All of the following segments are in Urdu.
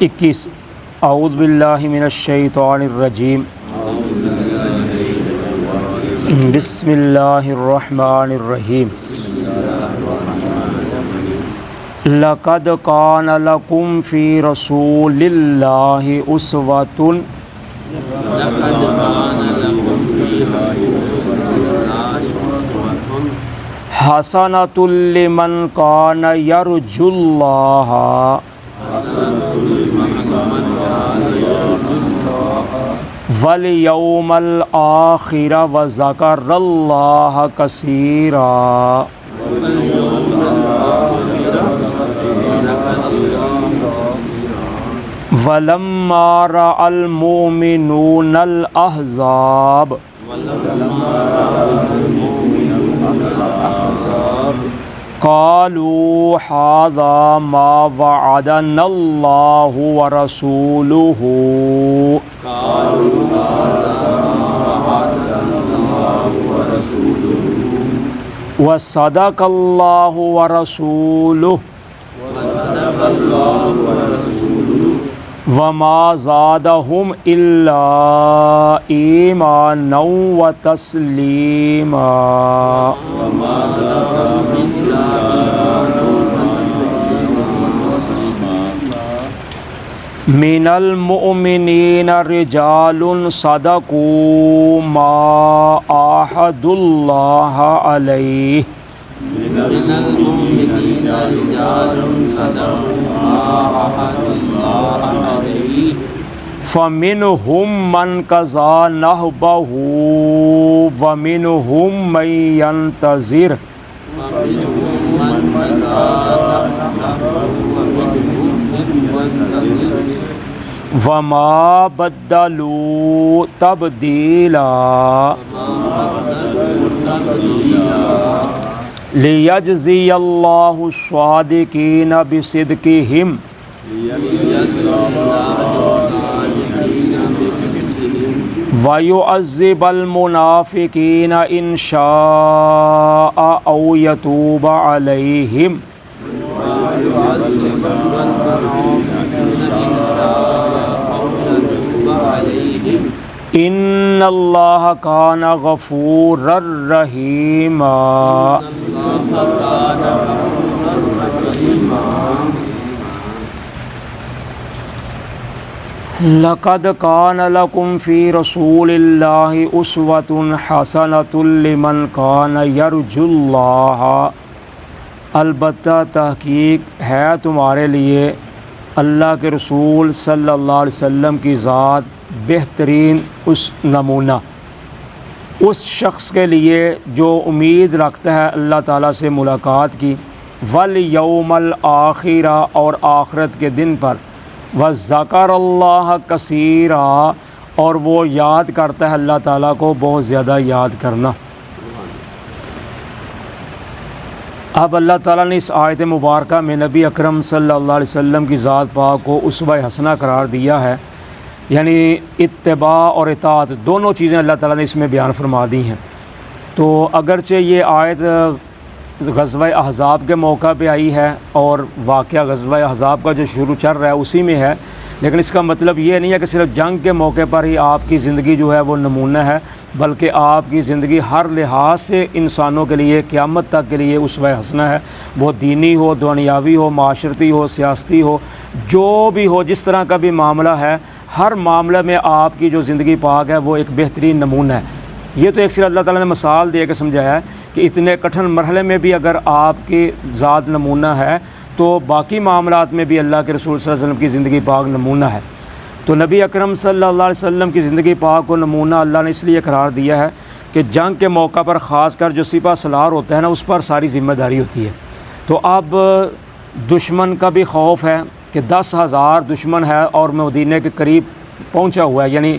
21 اعوذ باللہ من الشیطان الرجیم بسم اللہ الرحمن الرحیم لقد کان لکم فی رسول اللہ اسوۃ حسنۃ لمن کان یرجو اللہ والیوم الآخر وذکر اللہ کثیرا ولما رأى المؤمنون الأحزاب قالوا هذا ما وعدنا الله ورسوله وصدق الله ورسوله وما زادهم إلا إيمانا وتسليما من المؤمنين رجال صدقوا ما عاهدوا الله عليه فمنهم من قضى نحبه ومنهم من ينتظر وما بدلوا تبدیلا لیجزی اللہ الصادقین بصدقہم وَيُعَذِّبَ الْمُنَافِقِينَ إِن شَاءَ أَوْ يَتُوبَ عَلَيْهِمْ إِنَّ اللَّهَ كَانَ غَفُورًا رَحِيمًا لقد کان لکم فی رسول اللہ اسوۃ حسنۃ لمن کان یرجو اللہ، البتہ تحقیق ہے تمہارے لیے اللہ کے رسول صلی اللہ علیہ وسلم کی ذات بہترین اس نمونہ، اس شخص کے لیے جو امید رکھتا ہے اللہ تعالیٰ سے ملاقات کی، والیوم الآخر اور آخرت کے دن پر، وذکر اللہ کثیرا اور وہ یاد کرتا ہے اللہ تعالیٰ کو بہت زیادہ یاد کرنا۔ اب اللہ تعالیٰ نے اس آیت مبارکہ میں نبی اکرم صلی اللہ علیہ وسلم کی ذات پاک کو اسوہ حسنہ قرار دیا ہے، یعنی اتباع اور اطاعت دونوں چیزیں اللہ تعالیٰ نے اس میں بیان فرما دی ہیں۔ تو اگرچہ یہ آیت غزوہ احزاب کے موقع پہ آئی ہے اور واقعہ غزوہ احزاب کا جو شروع چل رہا ہے اسی میں ہے، لیکن اس کا مطلب یہ نہیں ہے کہ صرف جنگ کے موقع پر ہی آپ کی زندگی جو ہے وہ نمونہ ہے، بلکہ آپ کی زندگی ہر لحاظ سے انسانوں کے لیے قیامت تک کے لیے اسوہ حسنہ ہے، وہ دینی ہو، دنیاوی ہو، معاشرتی ہو، سیاستی ہو، جو بھی ہو، جس طرح کا بھی معاملہ ہے، ہر معاملہ میں آپ کی جو زندگی پاک ہے وہ ایک بہترین نمونہ ہے۔ یہ تو ایک صرف اللہ تعالیٰ نے مثال دے کے سمجھایا ہے کہ اتنے کٹھن مرحلے میں بھی اگر آپ کی ذات نمونہ ہے تو باقی معاملات میں بھی اللہ کے رسول صلی اللہ علیہ وسلم کی زندگی پاک نمونہ ہے۔ تو نبی اکرم صلی اللہ علیہ وسلم کی زندگی پاک کو نمونہ اللہ نے اس لیے قرار دیا ہے کہ جنگ کے موقع پر خاص کر جو سپہ سالار ہوتا ہے نا، اس پر ساری ذمہ داری ہوتی ہے۔ تو اب دشمن کا بھی خوف ہے کہ 10,000 دشمن ہے اور مدینہ کے قریب پہنچا ہوا ہے، یعنی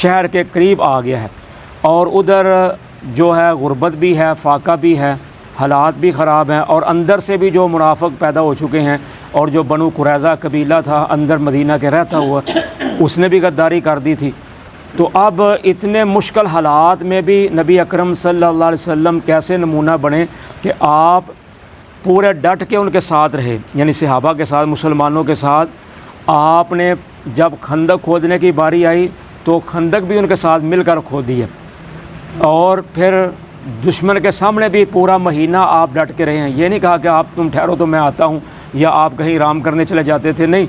شہر کے قریب آ گیا ہے، اور ادھر جو ہے غربت بھی ہے، فاقہ بھی ہے، حالات بھی خراب ہیں، اور اندر سے بھی جو منافق پیدا ہو چکے ہیں، اور جو بنو قریظہ قبیلہ تھا اندر مدینہ کے رہتا ہوا، اس نے بھی غداری کر دی تھی۔ تو اب اتنے مشکل حالات میں بھی نبی اکرم صلی اللہ علیہ وسلم کیسے نمونہ بنے کہ آپ پورے ڈٹ کے ان کے ساتھ رہے، یعنی صحابہ کے ساتھ، مسلمانوں کے ساتھ، آپ نے جب خندق کھودنے کی باری آئی تو خندق بھی ان کے ساتھ مل کر کھودی ہے، اور پھر دشمن کے سامنے بھی پورا مہینہ آپ ڈٹ کے رہے ہیں۔ یہ نہیں کہا کہ آپ تم ٹھہرو تو میں آتا ہوں، یا آپ کہیں آرام کرنے چلے جاتے تھے، نہیں،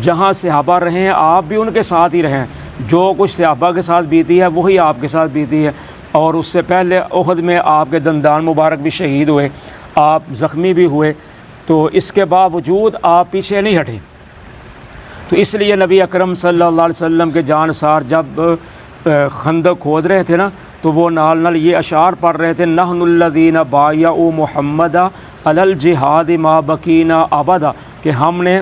جہاں صحابہ رہے ہیں آپ بھی ان کے ساتھ ہی رہے ہیں۔ جو کچھ صحابہ کے ساتھ بیتی ہے وہی آپ کے ساتھ بیتی ہے۔ اور اس سے پہلے احد میں آپ کے دندان مبارک بھی شہید ہوئے، آپ زخمی بھی ہوئے، تو اس کے باوجود آپ پیچھے نہیں ہٹے۔ تو اس لیے نبی اکرم صلی اللہ علیہ وسلم کے جانثار جب خندق کھود رہے تھے نا، تو وہ نال نال یہ اشعار پڑھ رہے تھے، نحن الذین بایعوا محمدا علی الجہاد ما بقینا ابدا، کہ ہم نے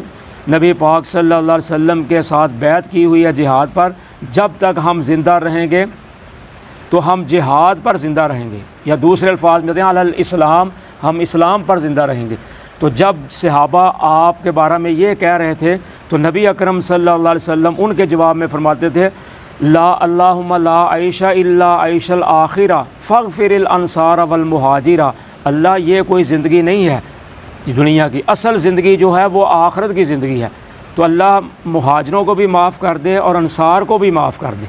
نبی پاک صلی اللہ علیہ وسلم کے ساتھ بیعت کی ہوئی ہے جہاد پر، جب تک ہم زندہ رہیں گے تو ہم جہاد پر زندہ رہیں گے، یا دوسرے الفاظ میں کہتے ہیں علی الاسلام، ہم اسلام پر زندہ رہیں گے۔ تو جب صحابہ آپ کے بارے میں یہ کہہ رہے تھے تو نبی اکرم صلی اللہ علیہ وسلم ان کے جواب میں فرماتے تھے، لا اللہم لا عیش الا عیش الآخرہ فاغفر الانصار والمہاجرہ، اللہ یہ کوئی زندگی نہیں ہے دنیا کی، اصل زندگی جو ہے وہ آخرت کی زندگی ہے، تو اللہ مہاجروں کو بھی معاف کر دے اور انصار کو بھی معاف کر دے۔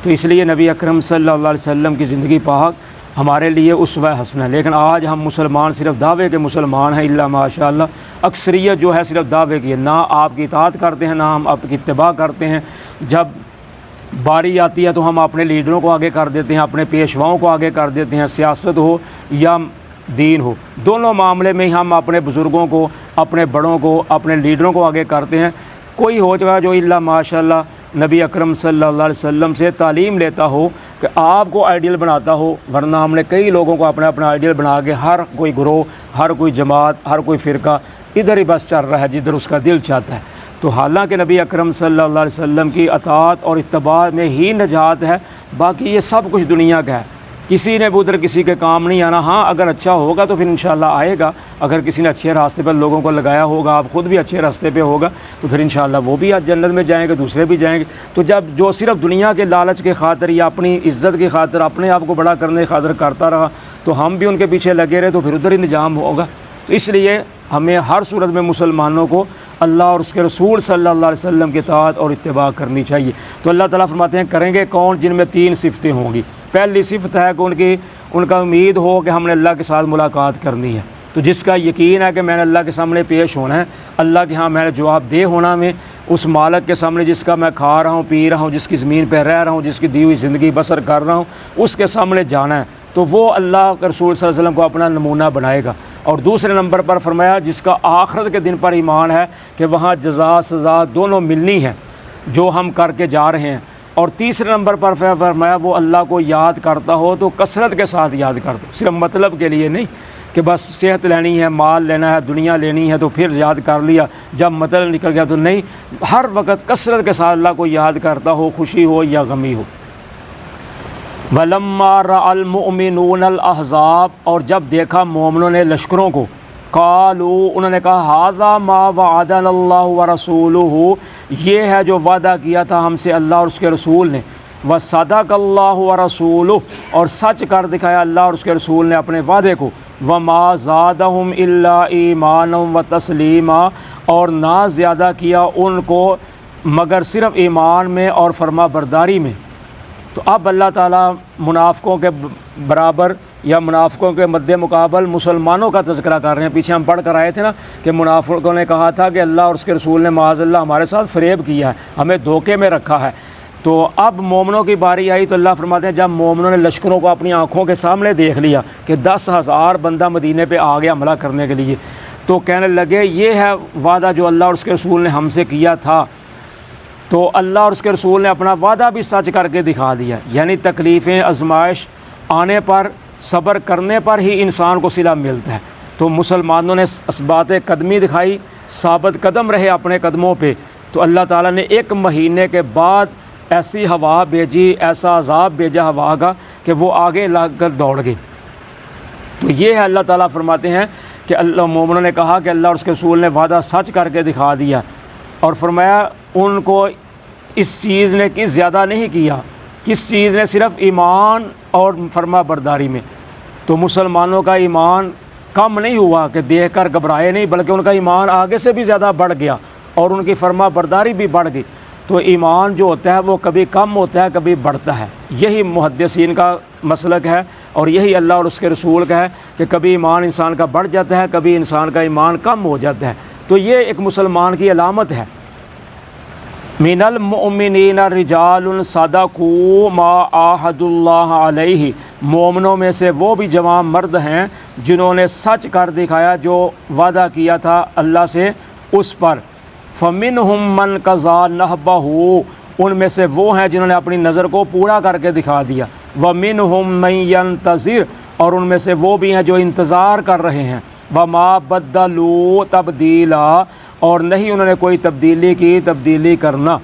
تو اس لیے نبی اکرم صلی اللہ علیہ وسلم کی زندگی پاک ہمارے لیے اسوہ حسنہ ہے۔ لیکن آج ہم مسلمان صرف دعوے کے مسلمان ہیں، الا ماشاء اللہ، اکثریت جو ہے صرف دعوے کی ہے، نہ آپ کی اطاعت کرتے ہیں، نہ ہم آپ کی اتباع کرتے ہیں۔ جب باری آتی ہے تو ہم اپنے لیڈروں کو آگے کر دیتے ہیں، اپنے پیشواؤں کو آگے کر دیتے ہیں، سیاست ہو یا دین ہو، دونوں معاملے میں ہم اپنے بزرگوں کو، اپنے بڑوں کو، اپنے لیڈروں کو آگے کرتے ہیں۔ کوئی ہو جگہ جو الا ماشاء اللہ نبی اکرم صلی اللہ علیہ وسلم سے تعلیم لیتا ہو کہ آپ کو آئیڈیل بناتا ہو، ورنہ ہم نے کئی لوگوں کو اپنا اپنا آئیڈیل بنا کے ہر کوئی گروہ، ہر کوئی جماعت، ہر کوئی فرقہ ادھر ہی بس چل رہا ہے جدھر اس کا دل چاہتا ہے۔ تو حالانکہ نبی اکرم صلی اللہ علیہ وسلم کی اطاعت اور اتباع میں ہی نجات ہے، باقی یہ سب کچھ دنیا کا ہے، کسی نے بھی ادھر کسی کے کام نہیں آنا۔ ہاں اگر اچھا ہوگا تو پھر انشاءاللہ آئے گا، اگر کسی نے اچھے راستے پر لوگوں کو لگایا ہوگا، آپ خود بھی اچھے راستے پہ ہوگا تو پھر انشاءاللہ وہ بھی آج جنت میں جائیں گے، دوسرے بھی جائیں گے۔ تو جب جو صرف دنیا کے لالچ کے خاطر یا اپنی عزت کی خاطر، اپنے آپ کو بڑا کرنے کی خاطر کرتا رہا تو ہم بھی ان کے پیچھے لگے رہے تو پھر ادھر ہی نظام ہوگا۔ تو اس لیے ہمیں ہر صورت میں مسلمانوں کو اللہ اور اس کے رسول صلی اللہ علیہ وسلم کی اطاعت اور اتباع کرنی چاہیے۔ تو اللہ تعالیٰ فرماتے ہیں کریں گے کون؟ جن میں 3 صفتیں ہوں گی۔ پہلی صفت ہے کہ ان کا امید ہو کہ ہم نے اللہ کے ساتھ ملاقات کرنی ہے، تو جس کا یقین ہے کہ میں نے اللہ کے سامنے پیش ہونا ہے، اللہ کے ہاں میں نے جواب دہ ہونا، میں اس مالک کے سامنے جس کا میں کھا رہا ہوں، پی رہا ہوں، جس کی زمین پہ رہ رہا ہوں، جس کی دی ہوئی زندگی بسر کر رہا ہوں، اس کے سامنے جانا ہے۔ تو وہ اللہ کے رسول صلی اللہ علیہ وسلم کو اپنا نمونہ بنائے گا۔ اور دوسرے نمبر پر فرمایا جس کا آخرت کے دن پر ایمان ہے کہ وہاں جزا سزا دونوں ملنی ہے جو ہم کر کے جا رہے ہیں۔ اور تیسرے نمبر پر فرمایا وہ اللہ کو یاد کرتا ہو تو کثرت کے ساتھ یاد کر دو، صرف مطلب کے لیے نہیں کہ بس صحت لینی ہے، مال لینا ہے، دنیا لینی ہے تو پھر یاد کر لیا، جب مطلب نکل گیا تو نہیں، ہر وقت کثرت کے ساتھ اللہ کو یاد کرتا ہو، خوشی ہو یا غمی ہو۔ وَلَمَّا رَأَى الْمُؤْمِنُونَ الْأَحْزَابَ، اور جب دیکھا مومنوں نے لشکروں کو، قالوا، انہوں نے کہا ھذا ما وعدنا اللہ ورسولہ، یہ ہے جو وعدہ کیا تھا ہم سے اللہ اور اس کے رسول نے، وصدق اللہ ورسولہ، اور سچ کر دکھایا اللہ اور اس کے رسول نے اپنے وعدے کو، وما زادہم الا ایمانا وتسلیما، اور نہ زیادہ کیا ان کو مگر صرف ایمان میں اور فرما برداری میں۔ تو اب اللہ تعالیٰ منافقوں کے برابر یا منافقوں کے مد مقابل مسلمانوں کا تذکرہ کر رہے ہیں۔ پیچھے ہم پڑھ کر آئے تھے نا کہ منافقوں نے کہا تھا کہ اللہ اور اس کے رسول نے معاذ اللہ ہمارے ساتھ فریب کیا ہے، ہمیں دھوکے میں رکھا ہے۔ تو اب مومنوں کی باری آئی تو اللہ فرماتے ہیں جب مومنوں نے لشکروں کو اپنی آنکھوں کے سامنے دیکھ لیا کہ 10,000 بندہ مدینے پہ آ گیا حملہ کرنے کے لیے، تو کہنے لگے یہ ہے وعدہ جو اللہ اور اس کے رسول نے ہم سے کیا تھا۔ تو اللہ اور اس کے رسول نے اپنا وعدہ بھی سچ کر کے دکھا دیا، یعنی تکلیفیں، آزمائش آنے پر صبر کرنے پر ہی انسان کو صلہ ملتا ہے۔ تو مسلمانوں نے اثبات قدمی دکھائی، ثابت قدم رہے اپنے قدموں پہ، تو اللہ تعالیٰ نے 1 مہینے کے بعد ایسی ہوا بھیجی، ایسا عذاب بھیجا ہوا کا کہ وہ آگے لگ کر دوڑ گئے۔ تو یہ ہے اللہ تعالیٰ فرماتے ہیں کہ اللہ مومنوں نے کہا کہ اللہ اور اس کے رسول نے وعدہ سچ کر کے دکھا دیا، اور فرمایا ان کو اس چیز نے کس زیادہ نہیں کیا، کس چیز نے صرف ایمان اور فرما برداری میں۔ تو مسلمانوں کا ایمان کم نہیں ہوا کہ دیکھ کر گھبرائے نہیں، بلکہ ان کا ایمان آگے سے بھی زیادہ بڑھ گیا، اور ان کی فرما برداری بھی بڑھ گئی تو ایمان جو ہوتا ہے وہ کبھی کم ہوتا ہے کبھی بڑھتا ہے۔ یہی محدثین کا مسلک ہے اور یہی اللہ اور اس کے رسول کا ہے کہ کبھی ایمان انسان کا بڑھ جاتا ہے کبھی انسان کا ایمان کم ہو جاتا ہے۔ تو یہ ایک مسلمان کی علامت ہے۔ من المؤمنین رجال صدقوا ما عاہدوا اللہ علیہ، مومنوں میں سے وہ بھی جوان مرد ہیں جنہوں نے سچ کر دکھایا جو وعدہ کیا تھا اللہ سے اس پر۔ فمنہم من قضا نحبہ، ان میں سے وہ ہیں جنہوں نے اپنی نظر کو پورا کر کے دکھا دیا۔ ومنہم من ینتظر، اور ان میں سے وہ بھی ہیں جو انتظار کر رہے ہیں۔ وما بدلوا تبدیلا، اور نہیں انہوں نے کوئی تبدیلی کرنا۔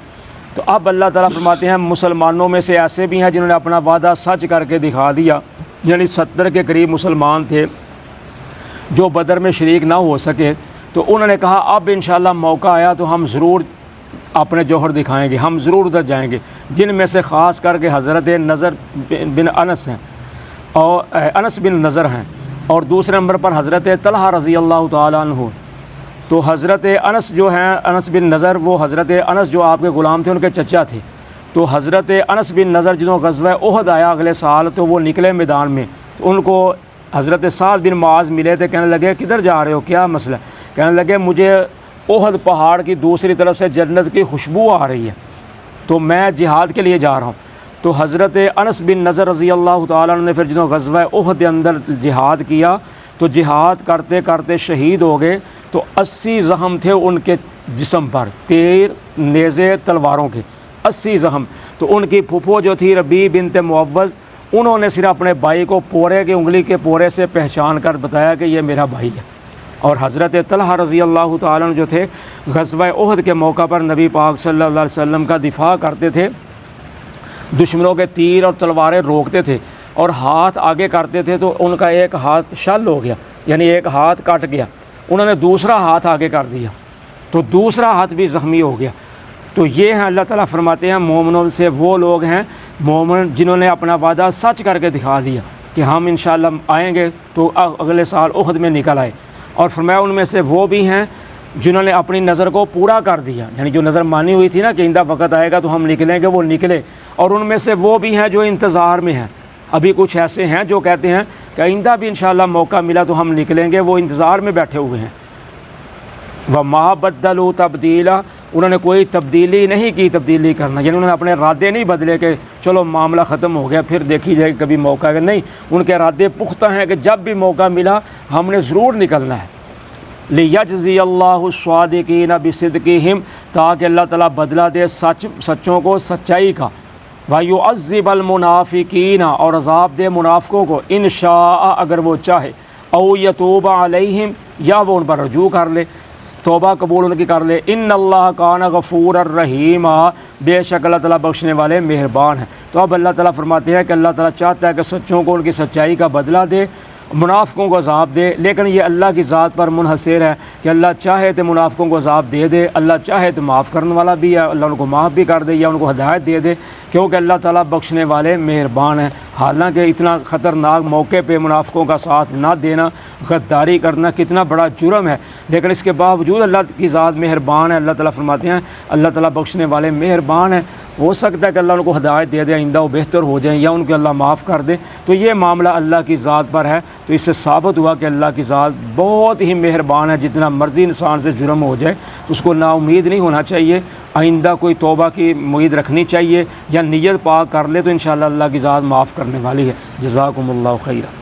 تو اب اللہ تعالیٰ فرماتے ہیں مسلمانوں میں سے ایسے بھی ہیں جنہوں نے اپنا وعدہ سچ کر کے دکھا دیا، یعنی 70 کے قریب مسلمان تھے جو بدر میں شریک نہ ہو سکے، تو انہوں نے کہا اب انشاءاللہ موقع آیا تو ہم ضرور اپنے جوہر دکھائیں گے، ہم ضرور ادھر جائیں گے، جن میں سے خاص کر کے حضرت نضر بن انس ہیں اور انس بن نضر ہیں، اور دوسرے نمبر پر حضرت طلحہ رضی اللہ تعالیٰ عنہ۔ تو حضرت انس جو ہیں، انس بن نضر، وہ حضرت انس جو آپ کے غلام تھے ان کے چچا تھے۔ تو حضرت انس بن نضر جنہوں غزوہ احد آیا اگلے سال تو وہ نکلے میدان میں، تو ان کو حضرت سعد بن معاذ ملے تھے، کہنے لگے کدھر جا رہے ہو، کیا مسئلہ؟ کہنے لگے مجھے احد پہاڑ کی دوسری طرف سے جنت کی خوشبو آ رہی ہے تو میں جہاد کے لیے جا رہا ہوں۔ تو حضرت انس بن نضر رضی اللہ تعالیٰ عنہ نے پھر جنہوں غزوہ احد کے اندر جہاد کیا تو جہاد کرتے کرتے شہید ہو گئے، تو 80 زخم تھے ان کے جسم پر، تیر نیزے تلواروں کے 80 زخم۔ تو ان کی پھپھو جو تھی ربیع بنت معوذ، انہوں نے صرف اپنے بھائی کو پورے کے انگلی کے پورے سے پہچان کر بتایا کہ یہ میرا بھائی ہے۔ اور حضرت طلحہ رضی اللہ تعالیٰ عنہ جو تھے غزوہ احد کے موقع پر نبی پاک صلی اللہ علیہ وسلم کا دفاع کرتے تھے، دشمنوں کے تیر اور تلواریں روکتے تھے اور ہاتھ آگے کرتے تھے تو ان کا ایک ہاتھ شل ہو گیا، یعنی ایک ہاتھ کٹ گیا، انہوں نے دوسرا ہاتھ آگے کر دیا تو دوسرا ہاتھ بھی زخمی ہو گیا۔ تو یہ ہیں اللہ تعالیٰ فرماتے ہیں مومنوں سے وہ لوگ ہیں مومن جنہوں نے اپنا وعدہ سچ کر کے دکھا دیا کہ ہم انشاءاللہ آئیں گے، تو اگلے سال احد میں نکل آئے۔ اور فرمایا ان میں سے وہ بھی ہیں جنہوں نے اپنی نظر کو پورا کر دیا، یعنی جو نظر مانی ہوئی تھی نا کہ آئندہ وقت آئے گا تو ہم نکلیں گے، وہ نکلے۔ اور ان میں سے وہ بھی ہیں جو انتظار میں ہیں، ابھی کچھ ایسے ہیں جو کہتے ہیں کہ آئندہ بھی انشاءاللہ موقع ملا تو ہم نکلیں گے، وہ انتظار میں بیٹھے ہوئے ہیں۔ وَمَا بَدَّلُوا تَبْدِيلًا، انہوں نے کوئی تبدیلی نہیں کی، تبدیلی کرنا یعنی انہوں نے اپنے ارادے نہیں بدلے کہ چلو معاملہ ختم ہو گیا پھر دیکھی جائے کبھی موقع ہے، نہیں، ان کے ارادے پختہ ہیں کہ جب بھی موقع ملا ہم نے ضرور نکلنا ہے۔ لِيَجْزِيَ اللَّهُ الصَّادِقِينَ بِصِدْقِهِمْ، تاکہ اللہ تعالیٰ بدلہ دے سچوں کو سچائی کا۔ وَيُعَذِّبَ الْمُنَافِقِينَ، اور عذاب دے منافقوں کو، ان شاء اگر وہ چاہے، او یتوب علیہم، یا وہ ان پر رجوع کر لے، توبہ قبول ان کی کر لے۔ ان اللہ کان غفور الرحیم، بے شک اللہ تعالیٰ بخشنے والے مہربان ہیں۔ تو اب اللہ تعالیٰ فرماتے ہیں کہ اللہ تعالیٰ چاہتا ہے کہ سچوں کو ان کی سچائی کا بدلہ دے، منافقوں کو عذاب دے، لیکن یہ اللہ کی ذات پر منحصر ہے کہ اللہ چاہے تو منافقوں کو عذاب دے دے، اللہ چاہے تو معاف کرنے والا بھی ہے، اللہ ان کو معاف بھی کر دے یا ان کو ہدایت دے دے، کیونکہ اللہ تعالیٰ بخشنے والے مہربان ہیں۔ حالانکہ اتنا خطرناک موقع پہ منافقوں کا ساتھ نہ دینا، غداری کرنا کتنا بڑا جرم ہے، لیکن اس کے باوجود اللہ کی ذات مہربان ہے۔ اللہ تعالیٰ فرماتے ہیں اللہ تعالیٰ بخشنے والے مہربان ہیں، ہو سکتا ہے کہ اللہ ان کو ہدایت دے دے، آئندہ وہ بہتر ہو جائیں یا ان کو اللہ معاف کر دے۔ تو یہ معاملہ اللہ کی ذات پر ہے، تو اس سے ثابت ہوا کہ اللہ کی ذات بہت ہی مہربان ہے۔ جتنا مرضی انسان سے جرم ہو جائے اس کو نا امید نہیں ہونا چاہیے، آئندہ کوئی توبہ کی امید رکھنی چاہیے یا نیت پاک کر لے تو انشاءاللہ اللہ کی ذات معاف کرنے والی ہے۔ جزاکم اللہ خیرا۔